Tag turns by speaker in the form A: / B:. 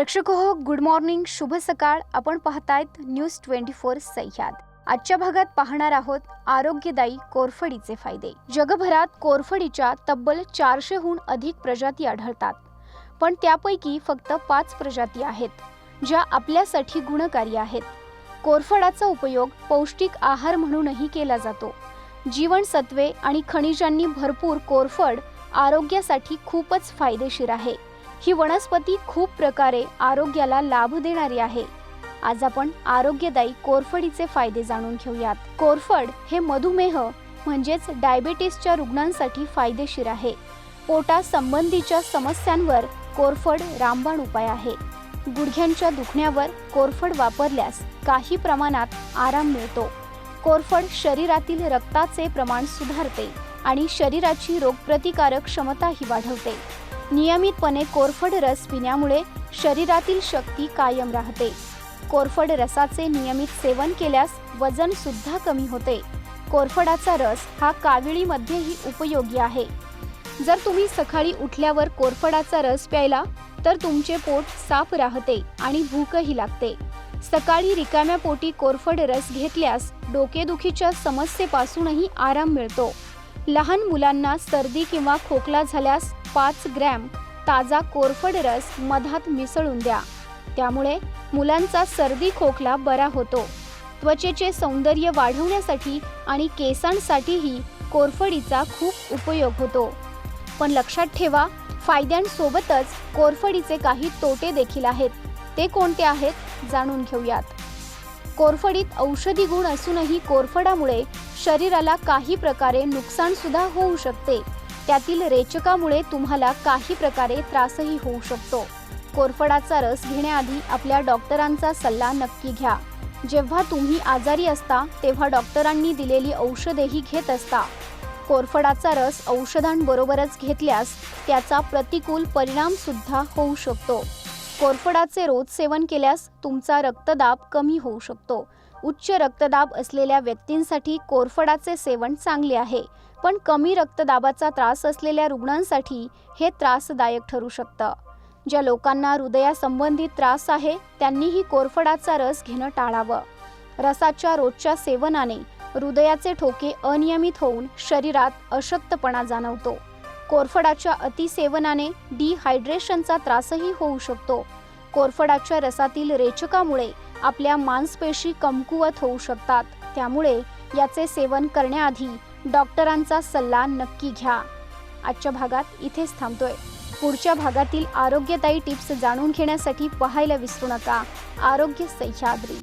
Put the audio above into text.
A: प्रेक्षक हो, good morning, शुभ सकाळ. आपण पाहतायत न्यूज 24 सह्याद. आजच्या भागात पाहणार आहोत आरोग्यदायी कोरफडीचे फायदे. जगभरात कोरफडीच्या तब्बल 400हून अधिक प्रजाती आढळतात, पण त्यापैकी फक्त 5 प्रजाती आहेत ज्या आपल्यासाठी गुणकारी आहेत. कोरफडाचा उपयोग पौष्टिक आहार म्हणूनही केला जातो. जीवनसत्वे आणि खनिजांनी भरपूर कोरफड आरोग्यासाठी खूपच फायदेशीर आहे. ही वनस्पती खूप प्रकारे आरोग्याला लाभ देणारी आहे. आज आपण आरोग्यदायी कोरफडीचे फायदे जाणून घेऊयात. कोरफड हे मधुमेह म्हणजेच डायबिटीसच्या रुग्णांसाठी फायदेशीर आहे. पोटासंबंधीच्या समस्यांवर कोरफड रामबाण उपाय आहे. गुडघ्यांच्या दुखण्यावर कोरफड वापरल्यास काही प्रमाणात आराम मिळतो. कोरफड शरीरातील रक्ताचे प्रमाण सुधारते आणि शरीराची रोगप्रतिकारक क्षमताही वाढवते. नियमितपणे कोरफड रस पिण्यामुळे शरीरातील शक्ती कायम राहते. कोरफड रसाचे नियमित सेवन केल्यास वजन सुद्धा कमी होते. कोरफडाचा रस हा काविळीमध्येही उपयोगी आहे. जर तुम्ही सकाळी उठल्यावर कोरफडाचा रस प्यायला तर तुमचे पोट साफ राहते आणि भूकही लागते. सकाळी रिकाम्या पोटी कोरफड रस घेतल्यास डोकेदुखीच्या समस्येपासूनही आराम मिळतो. लहान मुलांना सर्दी किंवा खोकला झाल्यास 5 ग्रॅम ताजा कोरफड रस मधात मिसळून द्या. त्यामुळे मुलांचा सर्दी खोकला बरा होतो. त्वचेचे सौंदर्य वाढवण्यासाठी आणि केसांसाठीही कोरफडीचा खूप उपयोग होतो. पण लक्षात ठेवा, फायद्यांसोबतच कोरफडीचे काही तोटे देखील आहेत. ते कोणते आहेत जाणून घेऊयात. कोरफडीत औषधी गुण असूनही कोरफडामुळे शरीराला काही प्रकारे नुकसान सुद्धा होऊ शकते. त्यातील रेचकामुळे तुम्हाला काही प्रकारे त्रासही होऊ शकतो. कोरफडाचा रस घेण्याआधी आपल्या डॉक्टरांचा सल्ला नक्की घ्या. जेव्हा तुम्ही आजारी असता तेव्हा डॉक्टरांनी दिलेली औषधेही घेत असता. कोरफडाचा रस औषधांबरोबरच घेतल्यास त्याचा प्रतिकूल परिणाम सुद्धा होऊ शकतो. कोरफडाचे रोज सेवन केल्यास तुमचा रक्तदाब कमी होऊ शकतो. उच्च रक्तदाब असलेल्या व्यक्तींसाठी कोरफडाचे सेवन चांगले आहे, पण कमी रक्तदाबाचा त्रास असलेल्या रुग्णांसाठी हे त्रासदायक ठरू शकतं. ज्या लोकांना हृदयासंबंधी त्रास आहे त्यांनीही कोरफडाचा रस घेणं टाळावं. रसाच्या रोजच्या सेवनाने हृदयाचे ठोके अनियमित होऊन शरीरात अशक्तपणा जाणवतो. कोरफडाच्या अतिसेवनाने डिहायड्रेशनचा त्रासही होऊ शकतो. कोरफडाच्या रसातील रेचकामुळे आपल्या मांसपेशी कमकुवत होऊ शकतात. त्यामुळे याचे सेवन करण्याआधी डॉक्टरांचा सल्ला नक्की घ्या. आजच्या भागात इथेच थांबतोय. पुढच्या भागातील आरोग्यदायी टिप्स जाणून घेण्यासाठी पाहायला विसरू नका. आरोग्य सह्याद्री.